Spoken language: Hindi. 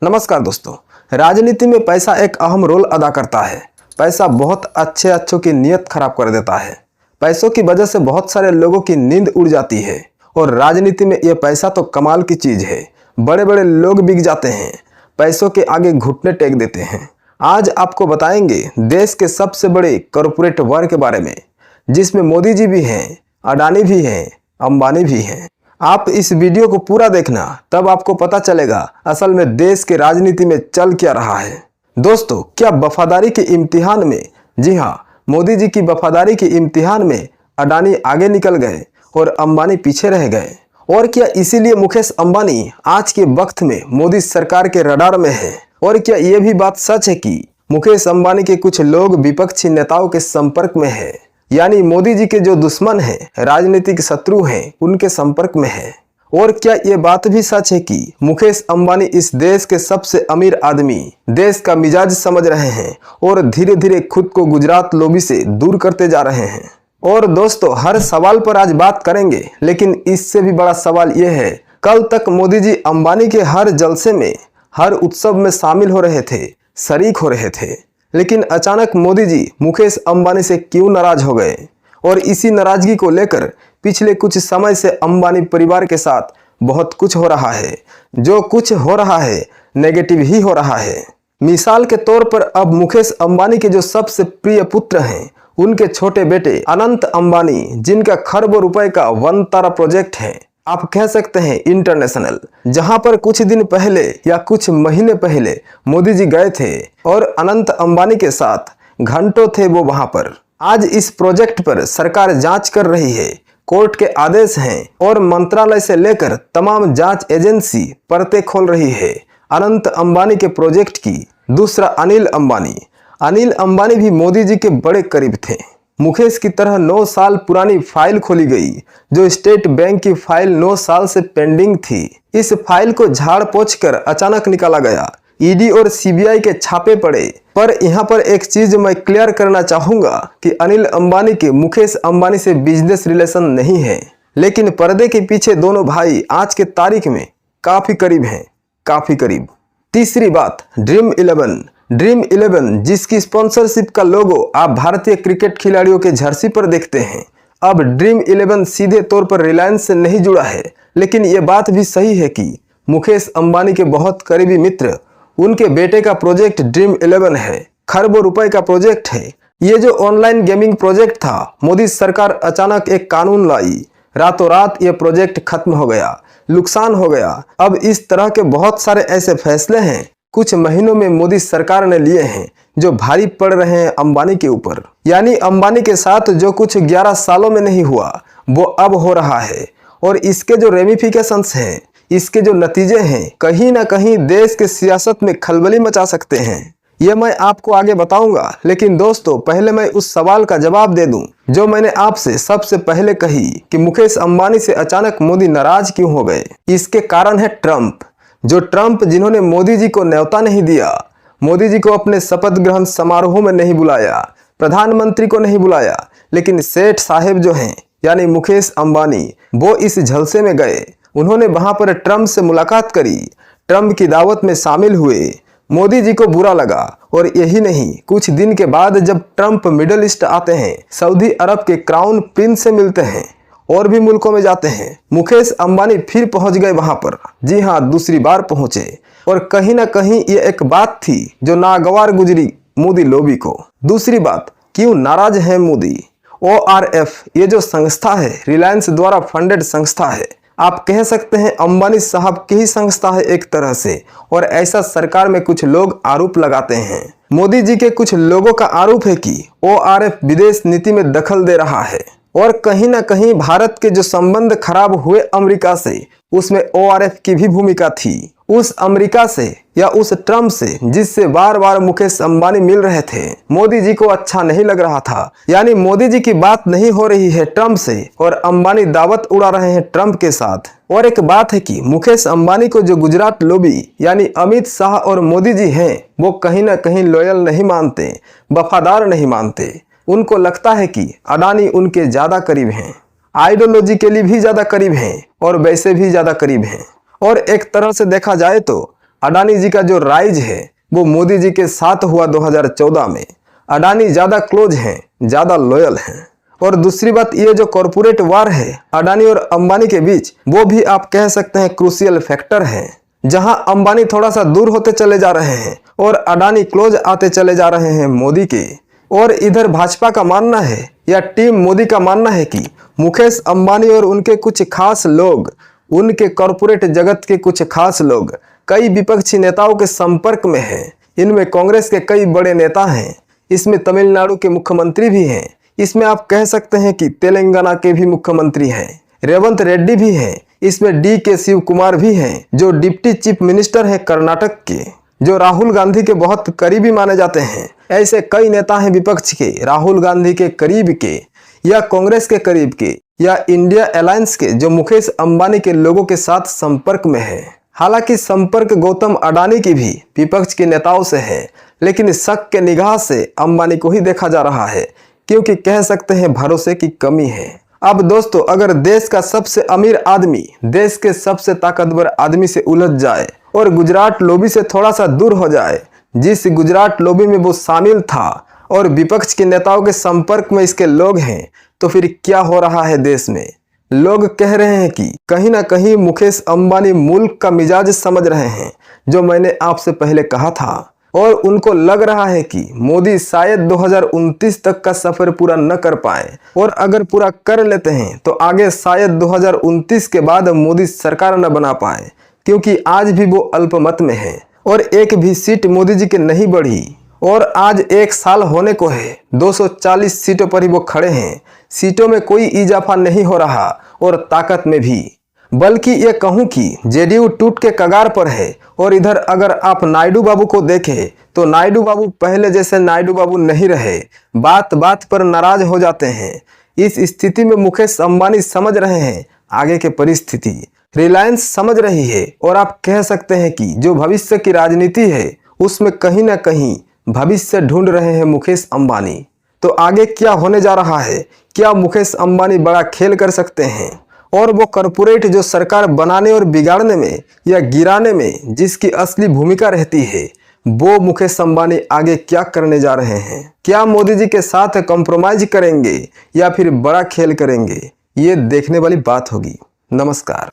नमस्कार दोस्तों, राजनीति में पैसा एक अहम रोल अदा करता है। पैसा बहुत अच्छों की नीयत खराब कर देता है। पैसों की वजह से बहुत सारे लोगों की नींद उड़ जाती है और राजनीति में यह पैसा तो कमाल की चीज़ है। बड़े बड़े लोग बिक जाते हैं, पैसों के आगे घुटने टेक देते हैं। आज आपको बताएंगे देश के सबसे बड़े कॉरपोरेट वर्ग के बारे में, जिसमें मोदी जी भी हैं, अडानी भी हैं, अंबानी भी हैं। आप इस वीडियो को पूरा देखना, तब आपको पता चलेगा असल में देश के राजनीति में चल क्या रहा है। दोस्तों, क्या वफादारी के इम्तिहान में, जी हाँ, मोदी जी की वफादारी के इम्तिहान में अडानी आगे निकल गए और अंबानी पीछे रह गए? और क्या इसीलिए मुकेश अंबानी आज के वक्त में मोदी सरकार के रडार में है? और क्या यह भी बात सच है कि मुकेश अंबानी के कुछ लोग विपक्षी नेताओं के संपर्क में है, यानी मोदी जी के जो दुश्मन हैं, राजनीतिक शत्रु हैं, उनके संपर्क में है? और क्या ये बात भी सच है कि मुकेश अंबानी इस देश के सबसे अमीर आदमी, देश का मिजाज समझ रहे हैं और धीरे धीरे खुद को गुजरात लॉबी से दूर करते जा रहे हैं? और दोस्तों, हर सवाल पर आज बात करेंगे, लेकिन इससे भी बड़ा सवाल यह है, कल तक मोदी जी अंबानी के हर जलसे में, हर उत्सव में शामिल हो रहे थे, शरीक हो रहे थे, लेकिन अचानक मोदी जी मुकेश अंबानी से क्यों नाराज हो गए? और इसी नाराजगी को लेकर पिछले कुछ समय से अंबानी परिवार के साथ बहुत कुछ हो रहा है। जो कुछ हो रहा है नेगेटिव ही हो रहा है। मिसाल के तौर पर अब मुकेश अंबानी के जो सबसे प्रिय पुत्र हैं, उनके छोटे बेटे अनंत अंबानी, जिनका खरबों रुपए का वनतारा प्रोजेक्ट है, आप कह सकते हैं इंटरनेशनल, जहां पर कुछ दिन पहले या कुछ महीने पहले मोदी जी गए थे और अनंत अंबानी के साथ घंटों थे वो वहां पर। आज इस प्रोजेक्ट पर सरकार जांच कर रही है, कोर्ट के आदेश हैं और मंत्रालय से लेकर तमाम जांच एजेंसी परतें खोल रही है अनंत अंबानी के प्रोजेक्ट की। दूसरा, अनिल अंबानी भी मोदी जी के बड़े करीब थे। मुकेश की तरह 9 साल पुरानी फाइल खोली गई, जो स्टेट बैंक की फाइल 9 साल से पेंडिंग थी। इस फाइल को झाड़ पोंछ कर अचानक निकाला गया। ईडी और सीबीआई के छापे पड़े। पर यहाँ पर एक चीज मैं क्लियर करना चाहूंगा कि अनिल अंबानी के मुकेश अंबानी से बिजनेस रिलेशन नहीं है, लेकिन पर्दे के पीछे दोनों भाई आज के तारीख में काफी करीब हैं, काफी करीब। तीसरी बात, ड्रीम 11 जिसकी स्पॉन्सरशिप का लोगो आप भारतीय क्रिकेट खिलाड़ियों के जर्सी पर देखते हैं। अब ड्रीम 11 सीधे तौर पर रिलायंस से नहीं जुड़ा है, लेकिन यह बात भी सही है कि मुकेश अंबानी के बहुत करीबी मित्र, उनके बेटे का प्रोजेक्ट ड्रीम 11 है, खरबों रुपए का प्रोजेक्ट है। ये जो ऑनलाइन गेमिंग प्रोजेक्ट था, मोदी सरकार अचानक एक कानून लाई, रातों रात ये प्रोजेक्ट खत्म हो गया, नुकसान हो गया। अब इस तरह के बहुत सारे ऐसे फैसले हैं कुछ महीनों में मोदी सरकार ने लिए हैं, जो भारी पड़ रहे हैं अंबानी के ऊपर। यानी अंबानी के साथ जो कुछ 11 सालों में नहीं हुआ, वो अब हो रहा है। और इसके जो रेमिफिकेशंस हैं, इसके जो नतीजे हैं, कहीं ना कहीं देश के सियासत में खलबली मचा सकते हैं। ये मैं आपको आगे बताऊंगा, लेकिन दोस्तों, पहले मैं उस सवाल का जवाब दे दूं जो मैंने आपसे सबसे पहले कही कि मुकेश अंबानी से अचानक मोदी नाराज क्यों हो गए। इसके कारण है ट्रंप, जिन्होंने मोदी जी को न्योता नहीं दिया, मोदी जी को अपने शपथ ग्रहण समारोह में नहीं बुलाया, प्रधानमंत्री को नहीं बुलाया, लेकिन सेठ साहब जो हैं, यानी मुकेश अंबानी, वो इस झलसे में गए। उन्होंने वहां पर ट्रंप से मुलाकात करी, ट्रंप की दावत में शामिल हुए। मोदी जी को बुरा लगा, और यही नहीं, कुछ दिन के बाद जब ट्रंप मिडिल ईस्ट आते हैं, सऊदी अरब के क्राउन प्रिंस से मिलते हैं और भी मुल्कों में जाते हैं, मुकेश अंबानी फिर पहुंच गए वहां पर। जी हाँ, दूसरी बार पहुंचे। और कहीं ना कहीं ये एक बात थी जो नागवार गुजरी मोदी लॉबी को। दूसरी बात, क्यों नाराज है मोदी? ORF ये जो संस्था है, रिलायंस द्वारा फंडेड संस्था है, आप कह सकते हैं अंबानी साहब की ही संस्था है एक तरह से। और ऐसा सरकार में कुछ लोग आरोप लगाते हैं। मोदी जी के कुछ लोगों का आरोप है कि ORF विदेश नीति में दखल दे रहा है, और कहीं ना कहीं भारत के जो संबंध खराब हुए अमेरिका से, उसमें ORF की भी भूमिका थी। उस अमेरिका से या उस ट्रंप से जिससे बार बार मुकेश अंबानी मिल रहे थे, मोदी जी को अच्छा नहीं लग रहा था। यानी मोदी जी की बात नहीं हो रही है ट्रंप से, और अंबानी दावत उड़ा रहे हैं ट्रंप के साथ। और एक बात है कि मुकेश अंबानी को जो गुजरात लॉबी यानी अमित शाह और मोदी जी हैं, वो कहीं ना कहीं लॉयल नहीं मानते, वफादार नहीं मानते। उनको लगता है कि अडानी उनके ज्यादा करीब हैं, आइडियोलॉजी के लिए भी ज्यादा करीब हैं और वैसे भी ज्यादा करीब हैं। और एक तरह से देखा जाए तो अडानी जी का जो राइज है वो मोदी जी के साथ हुआ 2014 में। अडानी ज़्यादा क्लोज हैं, ज़्यादा लॉयल हैं। और दूसरी बात, ये जो कॉरपोरेट वार है अडानी और अंबानी के बीच, वो भी आप कह सकते हैं क्रूशियल फैक्टर है। जहां अंबानी थोड़ा सा दूर होते चले जा रहे हैं और अडानी क्लोज आते चले जा रहे हैं मोदी के। और इधर भाजपा का मानना है या टीम मोदी का मानना है कि मुकेश अंबानी और उनके कुछ खास लोग, उनके कॉरपोरेट जगत के कुछ खास लोग कई विपक्षी नेताओं के संपर्क में हैं। इनमें कांग्रेस के कई बड़े नेता हैं, इसमें तमिलनाडु के मुख्यमंत्री भी हैं, इसमें आप कह सकते हैं कि तेलंगाना के भी मुख्यमंत्री हैं, रेवंत रेड्डी भी हैं, इसमें DK शिव कुमार भी हैं जो डिप्टी चीफ मिनिस्टर हैं कर्नाटक के, जो राहुल गांधी के बहुत करीबी माने जाते हैं। ऐसे कई नेता हैं विपक्ष के, राहुल गांधी के करीब के या कांग्रेस के करीब के या इंडिया अलायंस के, जो मुकेश अंबानी के लोगों के साथ संपर्क में है। हालांकि संपर्क गौतम अडानी की भी विपक्ष के नेताओं से है, लेकिन शक के निगाह से अंबानी को ही देखा जा रहा है, क्योंकि कह सकते हैं भरोसे की कमी है। अब दोस्तों, अगर देश का सबसे अमीर आदमी देश के सबसे ताकतवर आदमी से उलझ जाए और गुजरात लॉबी से थोड़ा सा दूर हो जाए, जिस गुजरात लॉबी में वो शामिल था, और विपक्ष के नेताओं के संपर्क में इसके लोग हैं, तो फिर क्या हो रहा है देश में? लोग कह रहे हैं कि कहीं ना कहीं मुकेश अंबानी मुल्क का मिजाज समझ रहे हैं, जो मैंने आपसे पहले कहा था। और उनको लग रहा है कि मोदी शायद 2029 तक का सफर पूरा न कर पाए, और अगर पूरा कर लेते हैं तो आगे शायद 2029 के बाद मोदी सरकार न बना पाए, क्योंकि आज भी वो अल्पमत में है और एक भी सीट मोदी जी के नहीं बढ़ी। और आज 1 साल होने को है, 240 सीटों पर ही वो खड़े हैं। सीटों में कोई इजाफा नहीं हो रहा और ताकत में भी, बल्कि ये कहूं कि JDU टूट के कगार पर है। और इधर अगर आप नायडू बाबू को देखें तो नायडू बाबू पहले जैसे नायडू बाबू नहीं रहे, बात बात पर नाराज हो जाते हैं। इस स्थिति में मुकेश अंबानी समझ रहे हैं आगे के परिस्थिति, रिलायंस समझ रही है, और आप कह सकते हैं कि जो भविष्य की राजनीति है उसमें कहीं ना कहीं भविष्य ढूंढ रहे हैं मुकेश अंबानी। तो आगे क्या होने जा रहा है? क्या मुकेश अंबानी बड़ा खेल कर सकते हैं? और वो कॉरपोरेट जो सरकार बनाने और बिगाड़ने में या गिराने में जिसकी असली भूमिका रहती है, वो मुकेश अंबानी आगे क्या करने जा रहे हैं? क्या मोदी जी के साथ कॉम्प्रोमाइज करेंगे या फिर बड़ा खेल करेंगे? ये देखने वाली बात होगी। नमस्कार।